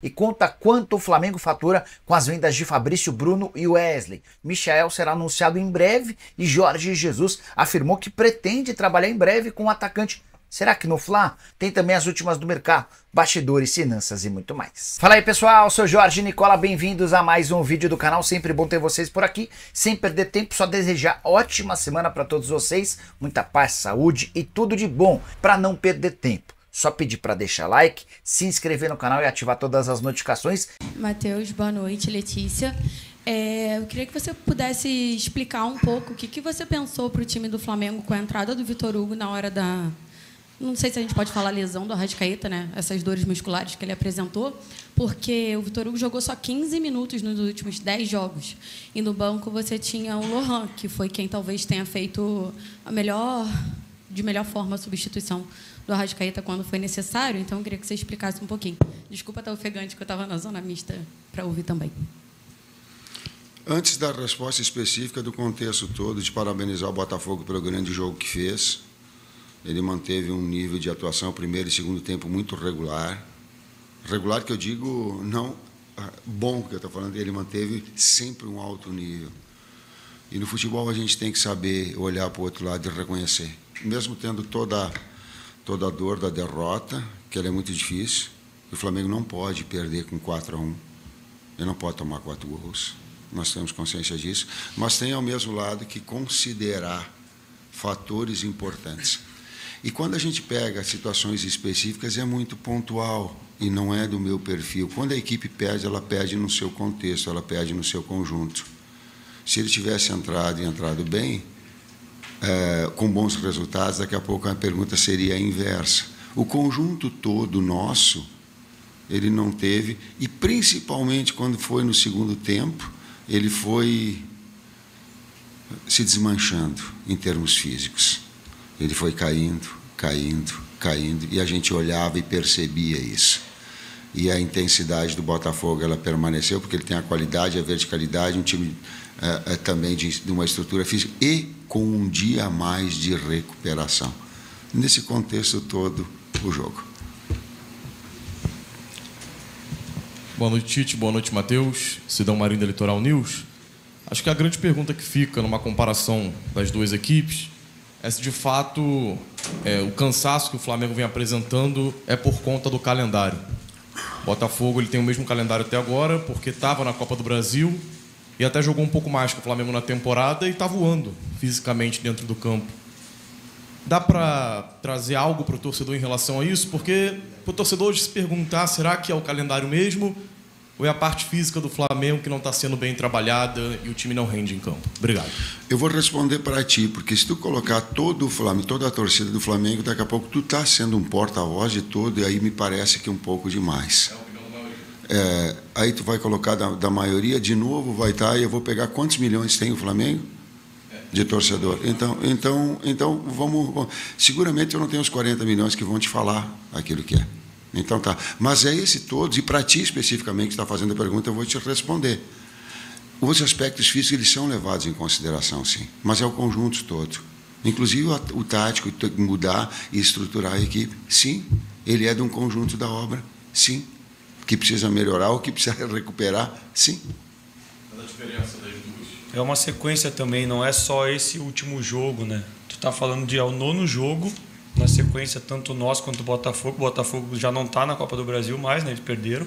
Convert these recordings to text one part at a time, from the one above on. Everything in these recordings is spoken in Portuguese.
e conta quanto o Flamengo fatura com as vendas de Fabrício, Bruno e Wesley. Michael será anunciado em breve e Jorge Jesus afirmou que pretende trabalhar em breve com o atacante. Será que no Fla? Tem também as últimas do mercado, bastidores, finanças e muito mais. Fala aí pessoal, sou Jorge Nicola, bem-vindos a mais um vídeo do canal, sempre bom ter vocês por aqui. Sem perder tempo, só desejar ótima semana para todos vocês, muita paz, saúde e tudo de bom. Para não perder tempo, só pedir para deixar like, se inscrever no canal e ativar todas as notificações. Matheus, boa noite. Letícia. Eu queria que você pudesse explicar um pouco o que você pensou para o time do Flamengo com a entrada do Vitor Hugo na hora da... Não sei se a gente pode falar lesão do Arrascaeta, né? Essas dores musculares que ele apresentou, porque o Vitor Hugo jogou só 15 minutos nos últimos 10 jogos. E no banco você tinha o Lohan, que foi quem talvez tenha feito de melhor forma a substituição do Arrascaeta quando foi necessário. Então, eu queria que você explicasse um pouquinho. Desculpa estar ofegante, que eu estava na zona mista para ouvir também. Antes da resposta específica do contexto todo, de parabenizar o Botafogo pelo grande jogo que fez, ele manteve um nível de atuação, primeiro e segundo tempo, muito regular. Regular que eu digo, não bom, que eu estou falando, ele manteve sempre um alto nível. E no futebol a gente tem que saber olhar para o outro lado e reconhecer. Mesmo tendo toda a dor da derrota, que ela é muito difícil, o Flamengo não pode perder com 4-1. Ele não pode tomar 4 gols. Nós temos consciência disso. Mas tem, ao mesmo lado, que considerar fatores importantes. E quando a gente pega situações específicas, é muito pontual e não é do meu perfil. Quando a equipe perde, ela perde no seu contexto, ela perde no seu conjunto. Se ele tivesse entrado bem, com bons resultados, daqui a pouco a pergunta seria a inversa. O conjunto todo nosso, ele não teve, e principalmente quando foi no segundo tempo, ele foi se desmanchando em termos físicos. Ele foi caindo, e a gente olhava e percebia isso. E a intensidade do Botafogo, ela permaneceu, porque ele tem a qualidade, a verticalidade, um time também de uma estrutura física e com um dia a mais de recuperação. Nesse contexto todo, o jogo. Boa noite, Tite. Boa noite, Matheus. Sidão Marinho da Litoral News. Acho que a grande pergunta que fica numa comparação das duas equipes é se, de fato, o cansaço que o Flamengo vem apresentando é por conta do calendário. O Botafogo ele tem o mesmo calendário até agora, porque estava na Copa do Brasil e até jogou um pouco mais que o Flamengo na temporada e está voando fisicamente dentro do campo. Dá para trazer algo para o torcedor em relação a isso? Porque para o torcedor hoje se perguntar, será que é o calendário mesmo? Ou é a parte física do Flamengo que não está sendo bem trabalhada e o time não rende em campo? Obrigado. Eu vou responder para ti, porque se tu colocar todo o Flamengo, toda a torcida do Flamengo, daqui a pouco tu está sendo um porta-voz de todo, e aí me parece que um pouco demais. Aí tu vai colocar da maioria, de novo vai estar, e eu vou pegar quantos milhões tem o Flamengo? De torcedor. Então vamos... Seguramente eu não tenho os 40 milhões que vão te falar aquilo que é. Então tá, mas é esse todos, e para ti especificamente que está fazendo a pergunta, eu vou te responder. Os aspectos físicos, eles são levados em consideração, sim, mas é o conjunto todo. Inclusive o tático, mudar e estruturar a equipe, sim, ele é de um conjunto da obra, sim, que precisa melhorar ou que precisa recuperar, sim. Mas a diferença das duas? É uma sequência também, não é só esse último jogo, né? Tu está falando de ao 9º jogo, na sequência, tanto nós quanto o Botafogo. O Botafogo já não está na Copa do Brasil mais, né? Eles perderam.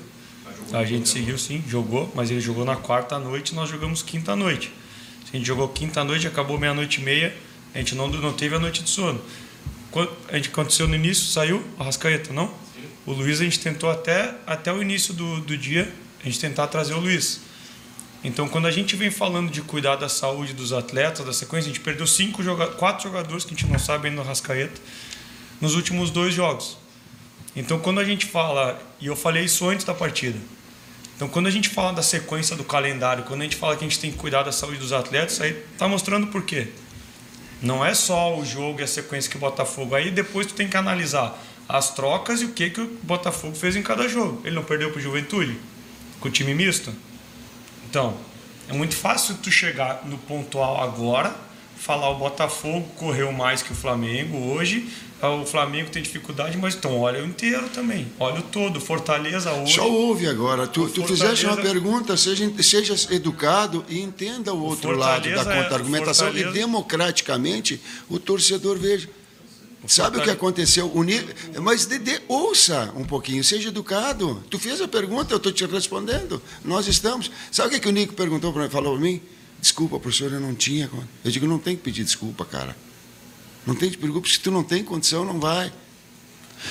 A gente seguiu, sim, jogou, mas ele jogou na quarta à noite e nós jogamos quinta à noite. A gente jogou quinta à noite, acabou meia-noite e meia, a gente não teve a noite de sono. A gente aconteceu no início, saiu a Arrascaeta, não? Sim. O Luiz a gente tentou até o início do dia, a gente tentar trazer o Luiz. Então, quando a gente vem falando de cuidar da saúde dos atletas, da sequência, a gente perdeu 4 jogadores que a gente não sabe ainda no Arrascaeta, nos últimos 2 jogos. Então, quando a gente fala, e eu falei isso antes da partida, então, quando a gente fala da sequência do calendário, quando a gente fala que a gente tem que cuidar da saúde dos atletas, aí está mostrando por quê. Não é só o jogo e a sequência que o Botafogo... Aí depois tu tem que analisar as trocas e o que o Botafogo fez em cada jogo. Ele não perdeu para o Juventude? Com o time misto? Então, é muito fácil tu chegar no pontual agora, falar o Botafogo correu mais que o Flamengo hoje, o Flamengo tem dificuldade, mas então olha o inteiro também, olha o todo, Fortaleza hoje... Só ouve agora, tu fizeste uma pergunta, seja educado e entenda o outro lado da contra-argumentação e democraticamente o torcedor veja. Sabe o que aconteceu? Mas ouça um pouquinho, seja educado. Tu fez a pergunta, eu estou te respondendo. Nós estamos. Sabe o que o Nico perguntou para mim, falou para mim? Desculpa, professor, eu não tinha. Eu digo, não tem que pedir desculpa, cara. Não tem que pedir desculpa, se tu não tem condição, não vai.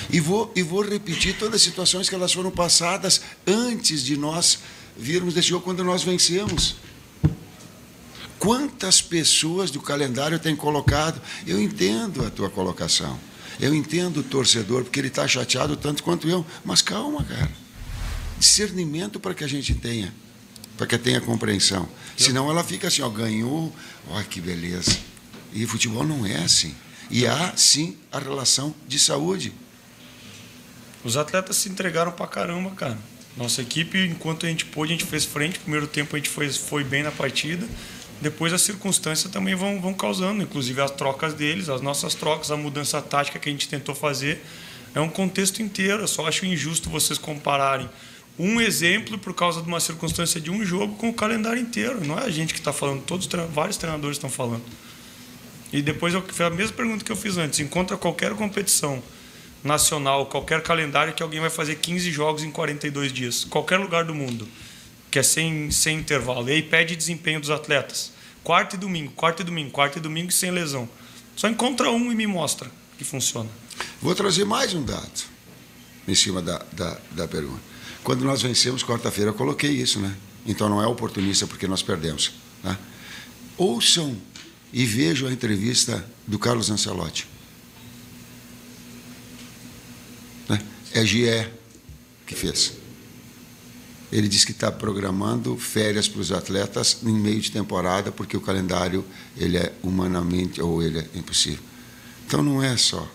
E vou repetir todas as situações que elas foram passadas antes de nós virmos desse jogo, quando nós vencemos. Quantas pessoas do calendário têm colocado? Eu entendo a tua colocação. Eu entendo o torcedor, porque ele está chateado tanto quanto eu. Mas calma, cara. Discernimento para que a gente tenha. Para que tenha compreensão. Senão ela fica assim, ó, ganhou, olha que beleza. E futebol não é assim. E há, sim, a relação de saúde. Os atletas se entregaram pra caramba, cara. Nossa equipe, enquanto a gente pôde, a gente fez frente. Primeiro tempo a gente foi bem na partida. Depois as circunstâncias também vão causando, inclusive as trocas deles, as nossas trocas, a mudança tática que a gente tentou fazer. É um contexto inteiro. Eu só acho injusto vocês compararem um exemplo por causa de uma circunstância de um jogo com o calendário inteiro. Não é a gente que está falando, vários treinadores estão falando. E depois eu fiz a mesma pergunta que eu fiz antes. Encontra qualquer competição nacional, qualquer calendário que alguém vai fazer 15 jogos em 42 dias. Qualquer lugar do mundo. Que é sem intervalo. E aí pede desempenho dos atletas. Quarta e domingo e sem lesão. Só encontra um e me mostra que funciona. Vou trazer mais um dado em cima da pergunta. Quando nós vencemos quarta-feira, eu coloquei isso, né? Então não é oportunista porque nós perdemos. Tá? Ouçam e vejam a entrevista do Carlos Ancelotti. Né? É GE que fez. Ele disse que está programando férias para os atletas em meio de temporada, porque o calendário ele é humanamente, ou ele é impossível. Então não é só,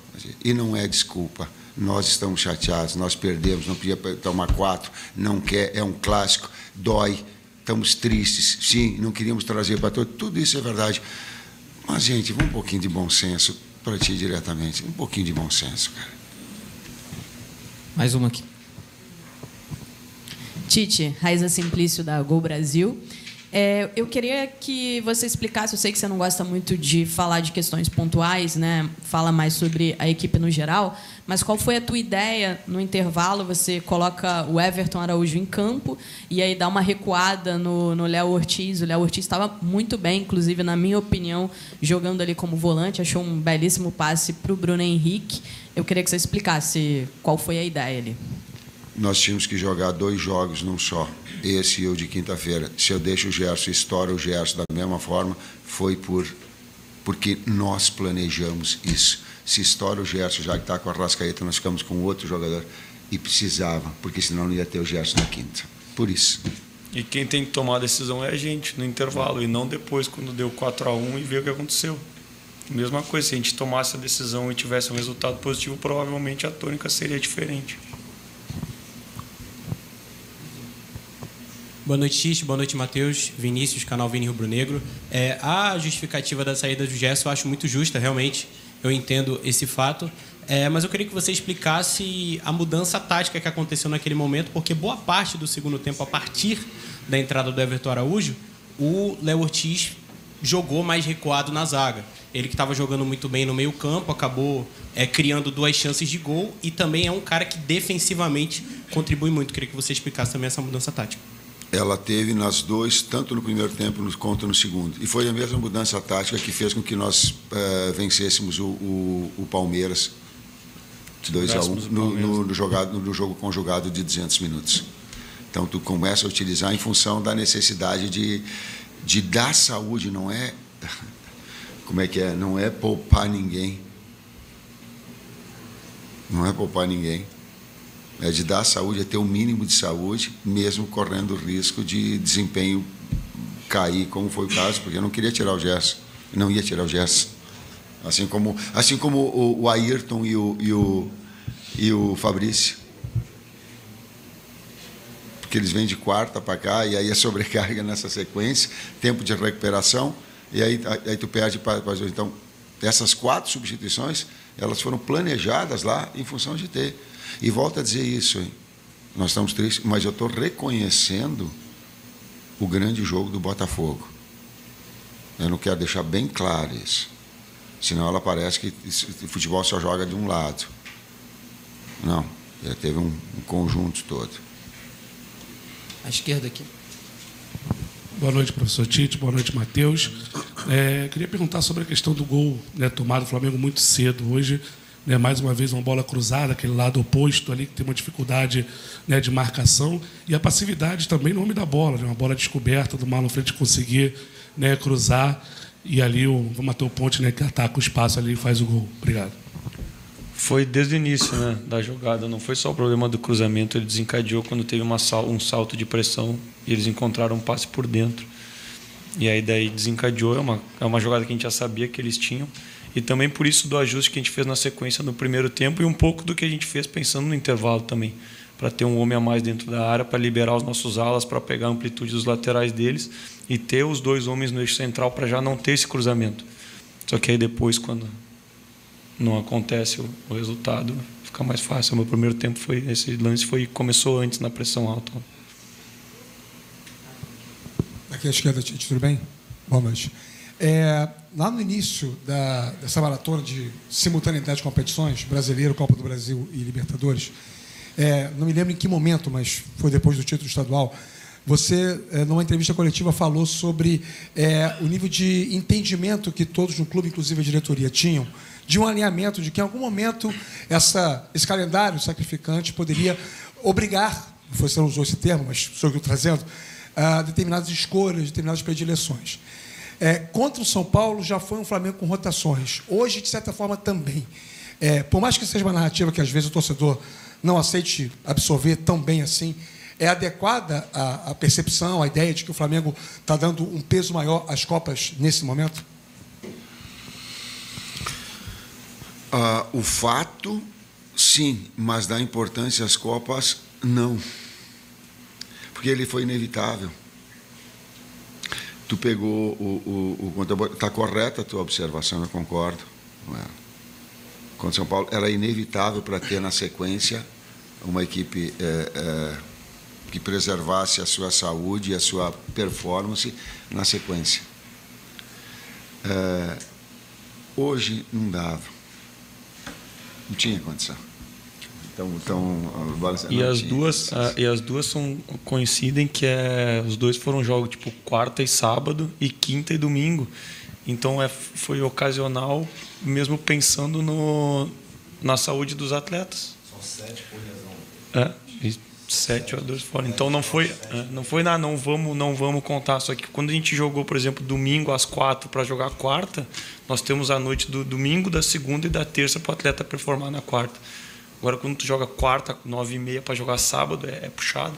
e não é desculpa. Nós estamos chateados, nós perdemos, não podia tomar 4, não quer, é um clássico, dói, estamos tristes, sim, não queríamos trazer para todos, tudo isso é verdade. Mas, gente, um pouquinho de bom senso para ti diretamente, um pouquinho de bom senso, cara. Mais uma aqui. Tite, Raiza Simplício, da Gol Brasil. Eu queria que você explicasse, eu sei que você não gosta muito de falar de questões pontuais, né? Fala mais sobre a equipe no geral, mas qual foi a tua ideia no intervalo? Você coloca o Everton Araújo em campo e aí dá uma recuada no Léo Ortiz. O Léo Ortiz estava muito bem, inclusive, na minha opinião, jogando ali como volante, achou um belíssimo passe para o Bruno Henrique. Eu queria que você explicasse qual foi a ideia ali. Nós tínhamos que jogar 2 jogos num só, esse e o de quinta-feira. Se eu deixo o Gerson e estouro o Gerson da mesma forma, foi porque nós planejamos isso. Se estoura o Gerson, já que está com a Arrascaeta, nós ficamos com outro jogador e precisava, porque senão não ia ter o Gerson na quinta. Por isso. E quem tem que tomar a decisão é a gente, no intervalo, e não depois, quando deu 4-1 e ver o que aconteceu. Mesma coisa, se a gente tomasse a decisão e tivesse um resultado positivo, provavelmente a tônica seria diferente. Boa noite, Tite. Boa noite, Matheus. Vinícius, canal Vini Rubro Negro. A justificativa da saída do Gerson eu acho muito justa, realmente. Eu entendo esse fato. Mas eu queria que você explicasse a mudança tática que aconteceu naquele momento, porque boa parte do segundo tempo, a partir da entrada do Everton Araújo, o Léo Ortiz jogou mais recuado na zaga. Ele que estava jogando muito bem no meio-campo, acabou criando 2 chances de gol e também é um cara que defensivamente contribui muito. Eu queria que você explicasse também essa mudança tática. Ela teve nas 2, tanto no primeiro tempo quanto no segundo. E foi a mesma mudança tática que fez com que nós vencêssemos o Palmeiras de 2-1 no jogo conjugado de 200 minutos. Então, tu começa a utilizar em função da necessidade de dar saúde, não é... Como é que é? Não é poupar ninguém. Não é poupar ninguém. É de dar saúde, é ter o mínimo de saúde, mesmo correndo o risco de desempenho cair, como foi o caso, porque eu não queria tirar o Gerson, não ia tirar o Gerson. Assim como o Ayrton e o Fabrício. Porque eles vêm de quarta para cá, e aí a sobrecarga nessa sequência, tempo de recuperação, E aí tu perde para... Então, essas 4 substituições, elas foram planejadas lá em função de ter. E volto a dizer isso, hein? Nós estamos tristes, mas eu estou reconhecendo o grande jogo do Botafogo. Eu não quero deixar bem claro isso. Senão ela parece que o futebol só joga de um lado. Não, ele teve um conjunto todo. À esquerda aqui. Boa noite, professor Tite. Boa noite, Matheus. Queria perguntar sobre a questão do gol, né, tomado do Flamengo muito cedo hoje. Né, mais uma vez, uma bola cruzada, aquele lado oposto ali, que tem uma dificuldade, né, de marcação. E a passividade também no homem da bola, né, uma bola descoberta do Marlon Freitas conseguir, né, cruzar. E ali o Matheus Ponte, né, que ataca o espaço ali e faz o gol. Obrigado. Foi desde o início, né, da jogada. Não foi só o problema do cruzamento. Ele desencadeou quando teve um salto de pressão e eles encontraram um passe por dentro. E aí daí desencadeou. É uma jogada que a gente já sabia que eles tinham. E também por isso do ajuste que a gente fez na sequência no primeiro tempo e um pouco do que a gente fez pensando no intervalo também, para ter um homem a mais dentro da área, para liberar os nossos alas, para pegar a amplitude dos laterais deles e ter os 2 homens no eixo central para já não ter esse cruzamento. Só que aí depois, quando não acontece o resultado, fica mais fácil. O meu primeiro tempo esse lance começou antes na pressão alta. Aqui à esquerda, Tite, tudo bem? Boa noite. Lá no início dessa maratona de simultaneidade de competições, Brasileiro, Copa do Brasil e Libertadores, não me lembro em que momento, mas foi depois do título estadual, você, numa entrevista coletiva, falou sobre o nível de entendimento que todos no clube, inclusive a diretoria, tinham, de um alinhamento, de que em algum momento esse calendário sacrificante poderia obrigar, você não usou esse termo, mas sou eu que estou trazendo, a determinadas escolhas, determinadas predileções. Contra o São Paulo já foi um Flamengo com rotações. Hoje, de certa forma, também. Por mais que seja uma narrativa que às vezes o torcedor não aceite absorver tão bem assim, é adequada a percepção, a ideia de que o Flamengo está dando um peso maior às Copas nesse momento? O fato, sim, mas dar importância às Copas, não. Porque ele foi inevitável. Tu pegou o está correta a tua observação, eu concordo. Contra São Paulo era inevitável para ter na sequência uma equipe que preservasse a sua saúde e a sua performance na sequência. Hoje não dava, não tinha condição. E as duas coincidem que os 2 foram jogos tipo quarta e sábado e quinta e domingo. Então foi ocasional, mesmo pensando na saúde dos atletas. São 7 por lesão. 7 jogadores fora. Então não foi nada, não vamos contar. Só que quando a gente jogou, por exemplo, domingo às 4 para jogar quarta, nós temos a noite do domingo, da segunda e da terça para o atleta performar na quarta. Agora, quando tu joga quarta, 9h30 para jogar sábado, é puxado.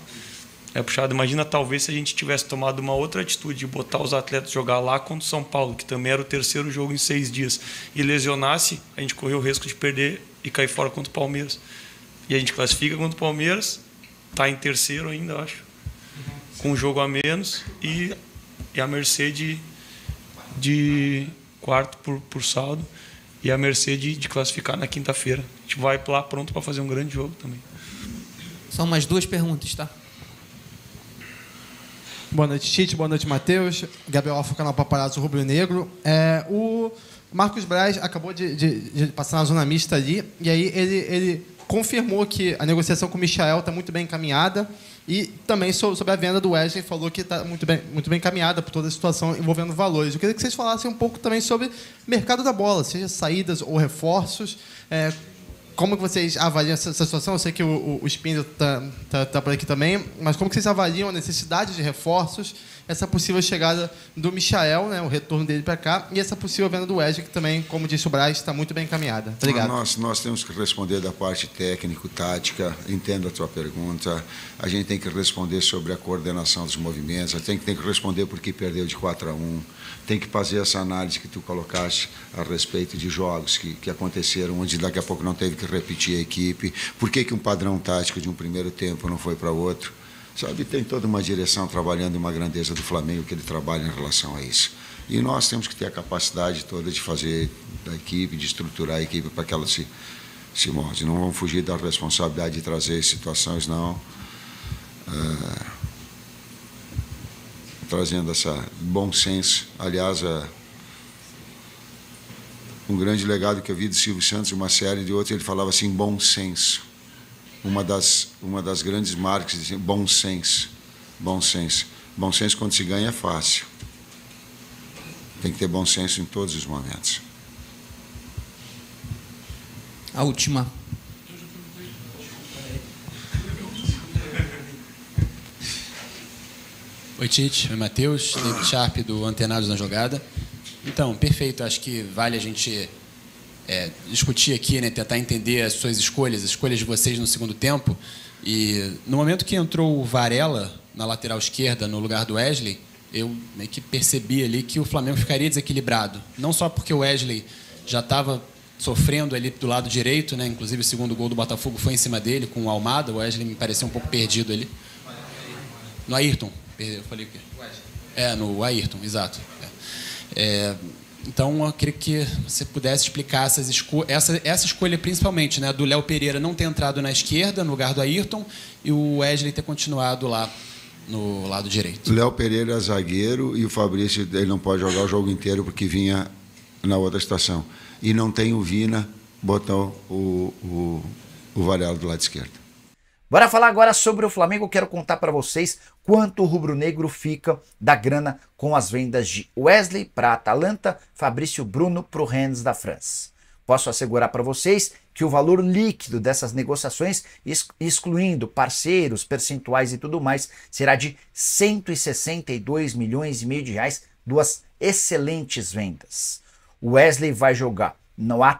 É puxado. Imagina, talvez, se a gente tivesse tomado uma outra atitude de botar os atletas jogar lá contra o São Paulo, que também era o 3º jogo em 6 dias, e lesionasse, a gente correu o risco de perder e cair fora contra o Palmeiras. E a gente classifica contra o Palmeiras, está em 3º ainda, eu acho, com um jogo a menos, e a mercê de quarto por saldo, e a mercê de classificar na quinta-feira. A gente vai lá pronto para fazer um grande jogo também. São mais 2 perguntas, tá? Boa noite, Tite. Boa noite, Matheus. Gabriel Alfa, canal Paparazzo Rubro Negro. O Marcos Braz acabou de passar na zona mista ali, e aí ele confirmou que a negociação com o Michael está muito bem encaminhada, e também sobre a venda do Wesley, falou que está muito bem encaminhada por toda a situação envolvendo valores. Eu queria que vocês falassem um pouco também sobre o mercado da bola, seja saídas ou reforços. Como que vocês avaliam essa situação? Eu sei que o Espíndola está por aqui também, mas como que vocês avaliam a necessidade de reforços, essa possível chegada do Michael, né, o retorno dele para cá, e essa possível venda do Wesley, que também, como disse o Braz, está muito bem encaminhada. Obrigado. Nós temos que responder da parte técnico-tática, entendo a tua pergunta, a gente tem que responder sobre a coordenação dos movimentos, a gente tem que responder por que perdeu de 4-1, tem que fazer essa análise que tu colocaste a respeito de jogos que aconteceram, onde daqui a pouco não teve que repetir a equipe, por que um padrão tático de um primeiro tempo não foi para outro. Sabe, tem toda uma direção trabalhando, uma grandeza do Flamengo que ele trabalha em relação a isso. E nós temos que ter a capacidade toda de fazer da equipe, de estruturar a equipe para que ela se molde. Não vamos fugir da responsabilidade de trazer situações, não. Trazendo essa bom senso. Aliás, um grande legado que eu vi do Silvio Santos, uma série de outros, ele falava assim, bom senso. Uma das grandes marcas, assim, bom senso. Bom senso. Bom senso, quando se ganha, é fácil. Tem que ter bom senso em todos os momentos. A última. Oi, Tite. Oi, Matheus. David Sharp, do Antenados na Jogada. Então, perfeito. Acho que vale a gente discutir aqui, né, tentar entender as suas escolhas, as escolhas de vocês no segundo tempo. E no momento que entrou o Varela na lateral esquerda, no lugar do Wesley, eu meio que percebi ali que o Flamengo ficaria desequilibrado. Não só porque o Wesley já estava sofrendo ali do lado direito, né? Inclusive o segundo gol do Botafogo foi em cima dele, com o Almada. O Wesley me pareceu um pouco perdido ali. No Ayrton. Eu falei o quê? No Ayrton, exato. Então, eu queria que você pudesse explicar essa escolha, principalmente, né, do Léo Pereira não ter entrado na esquerda, no lugar do Ayrton, e o Wesley ter continuado lá no lado direito. O Léo Pereira é zagueiro e o Fabrício ele não pode jogar o jogo inteiro porque vinha na outra estação. E não tem o Vina, botou o Varela do lado esquerdo. Bora falar agora sobre o Flamengo. Quero contar para vocês quanto o rubro-negro fica da grana com as vendas de Wesley para a Atalanta, Fabrício Bruno para o Rennes da França. Posso assegurar para vocês que o valor líquido dessas negociações, excluindo parceiros, percentuais e tudo mais, será de 162 milhões e meio de reais, duas excelentes vendas. O Wesley vai jogar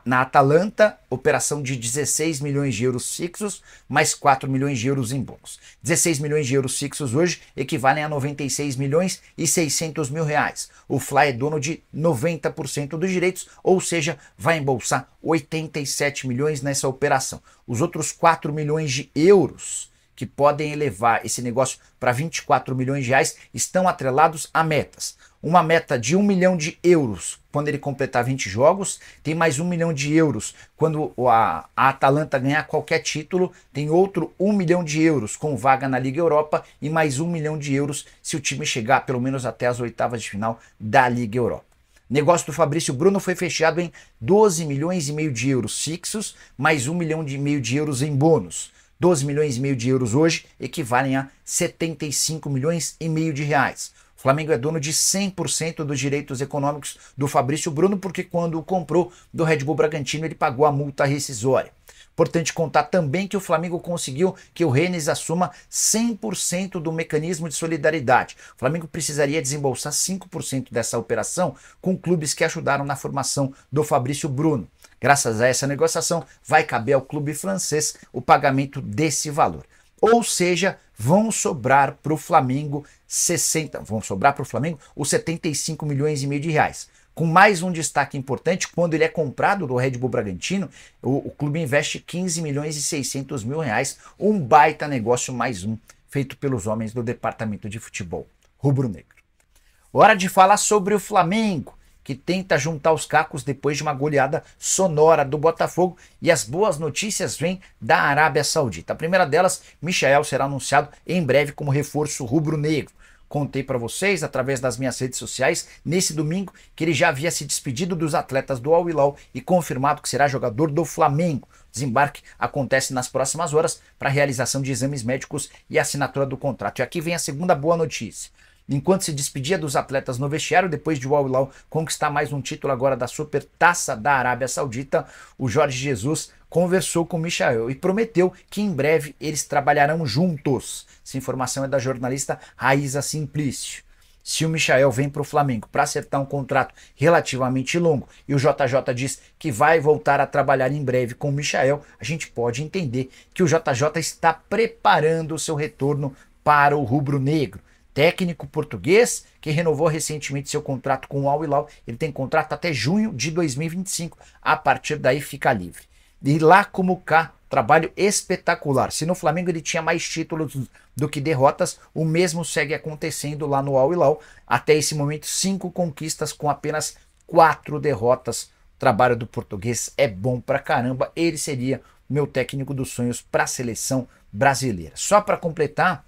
na Atalanta, operação de 16 milhões de euros fixos, mais 4 milhões de euros em bônus. 16 milhões de euros fixos hoje equivalem a 96 milhões e 600 mil reais. O Fly é dono de 90% dos direitos, ou seja, vai embolsar 87 milhões nessa operação. Os outros 4 milhões de euros que podem elevar esse negócio para 24 milhões de reais estão atrelados a metas. Uma meta de 1 milhão de euros quando ele completar 20 jogos, tem mais 1 milhão de euros quando a Atalanta ganhar qualquer título, tem outro 1 milhão de euros com vaga na Liga Europa e mais 1 milhão de euros se o time chegar pelo menos até as oitavas de final da Liga Europa. Negócio do Fabrício Bruno foi fechado em 12 milhões e meio de euros fixos, mais 1 milhão e meio de euros em bônus. 12 milhões e meio de euros hoje equivalem a 75 milhões e meio de reais. O Flamengo é dono de 100% dos direitos econômicos do Fabrício Bruno, porque quando o comprou do Red Bull Bragantino ele pagou a multa rescisória. Importante contar também que o Flamengo conseguiu que o Rennes assuma 100% do mecanismo de solidariedade. O Flamengo precisaria desembolsar 5% dessa operação com clubes que ajudaram na formação do Fabrício Bruno. Graças a essa negociação, vai caber ao clube francês o pagamento desse valor. Ou seja, vão sobrar para o Flamengo os 75 milhões e meio de reais. Com mais um destaque importante, quando ele é comprado do Red Bull Bragantino, o clube investe 15 milhões e 600 mil reais, um baita negócio mais um, feito pelos homens do departamento de futebol rubro-negro. Hora de falar sobre o Flamengo, que tenta juntar os cacos depois de uma goleada sonora do Botafogo, e as boas notícias vêm da Arábia Saudita. A primeira delas, Michael será anunciado em breve como reforço rubro-negro. Contei para vocês, através das minhas redes sociais, nesse domingo, que ele já havia se despedido dos atletas do Al Hilal e confirmado que será jogador do Flamengo. O desembarque acontece nas próximas horas para a realização de exames médicos e assinatura do contrato. E aqui vem a segunda boa notícia. Enquanto se despedia dos atletas no vestiário, depois de o Al Hilal conquistar mais um título agora da Supertaça da Arábia Saudita, o Jorge Jesus conversou com o Michael e prometeu que em breve eles trabalharão juntos. Essa informação é da jornalista Raíza Simplício. Se o Michael vem para o Flamengo para acertar um contrato relativamente longo e o JJ diz que vai voltar a trabalhar em breve com o Michael, a gente pode entender que o JJ está preparando o seu retorno para o rubro-negro. Técnico português que renovou recentemente seu contrato com o Al Hilal. Ele tem contrato até junho de 2025. A partir daí fica livre. E lá como cá, trabalho espetacular. Se no Flamengo ele tinha mais títulos do que derrotas, o mesmo segue acontecendo lá no Al Hilal. Até esse momento, 5 conquistas com apenas 4 derrotas. O trabalho do português é bom pra caramba. Ele seria meu técnico dos sonhos para a seleção brasileira. Só para completar,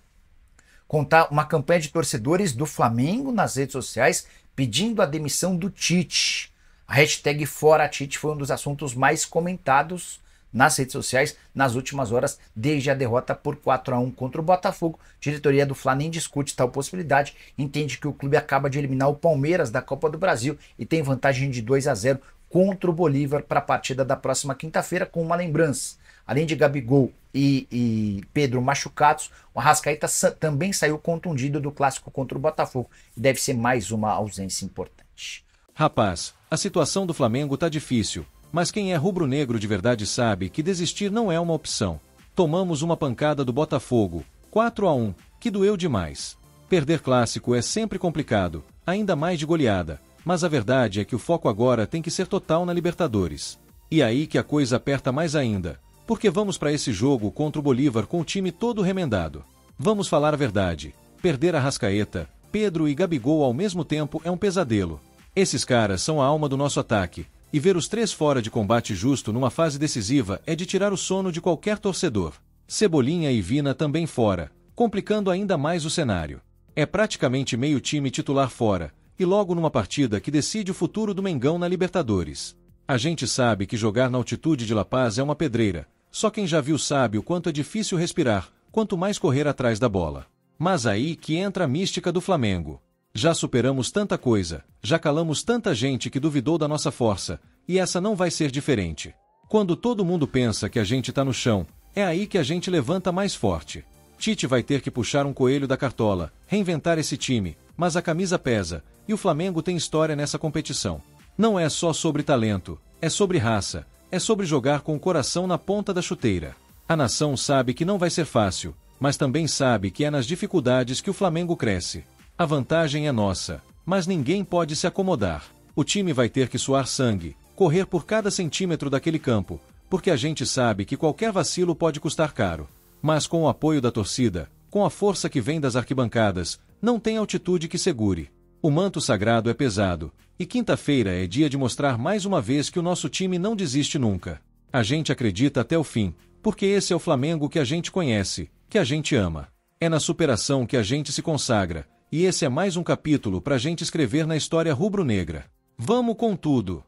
contar uma campanha de torcedores do Flamengo nas redes sociais pedindo a demissão do Tite. A hashtag Fora Tite foi um dos assuntos mais comentados nas redes sociais nas últimas horas, desde a derrota por 4-1 contra o Botafogo. A diretoria do Fla nem discute tal possibilidade, entende que o clube acaba de eliminar o Palmeiras da Copa do Brasil e tem vantagem de 2-0 contra o Bolívar para a partida da próxima quinta-feira. Com uma lembrança: além de Gabigol e Pedro machucados, o Arrascaeta também saiu contundido do clássico contra o Botafogo e deve ser mais uma ausência importante. Rapaz, a situação do Flamengo tá difícil, mas quem é rubro-negro de verdade sabe que desistir não é uma opção. Tomamos uma pancada do Botafogo, 4-1, que doeu demais. Perder clássico é sempre complicado, ainda mais de goleada, mas a verdade é que o foco agora tem que ser total na Libertadores. E aí que a coisa aperta mais ainda, porque vamos para esse jogo contra o Bolívar com o time todo remendado. Vamos falar a verdade, perder Arrascaeta, Pedro e Gabigol ao mesmo tempo é um pesadelo. Esses caras são a alma do nosso ataque, e ver os 3 fora de combate justo numa fase decisiva é de tirar o sono de qualquer torcedor. Cebolinha e Vina também fora, complicando ainda mais o cenário. É praticamente meio time titular fora, e logo numa partida que decide o futuro do Mengão na Libertadores. A gente sabe que jogar na altitude de La Paz é uma pedreira, só quem já viu sabe o quanto é difícil respirar, quanto mais correr atrás da bola. Mas aí que entra a mística do Flamengo. Já superamos tanta coisa, já calamos tanta gente que duvidou da nossa força, e essa não vai ser diferente. Quando todo mundo pensa que a gente tá no chão, é aí que a gente levanta mais forte. Tite vai ter que puxar um coelho da cartola, reinventar esse time, mas a camisa pesa, e o Flamengo tem história nessa competição. Não é só sobre talento, é sobre raça, é sobre jogar com o coração na ponta da chuteira. A nação sabe que não vai ser fácil, mas também sabe que é nas dificuldades que o Flamengo cresce. A vantagem é nossa, mas ninguém pode se acomodar. O time vai ter que suar sangue, correr por cada centímetro daquele campo, porque a gente sabe que qualquer vacilo pode custar caro. Mas com o apoio da torcida, com a força que vem das arquibancadas, não tem altitude que segure. O manto sagrado é pesado, e quinta-feira é dia de mostrar mais uma vez que o nosso time não desiste nunca. A gente acredita até o fim, porque esse é o Flamengo que a gente conhece, que a gente ama. É na superação que a gente se consagra, e esse é mais um capítulo pra gente escrever na história rubro-negra. Vamos com tudo!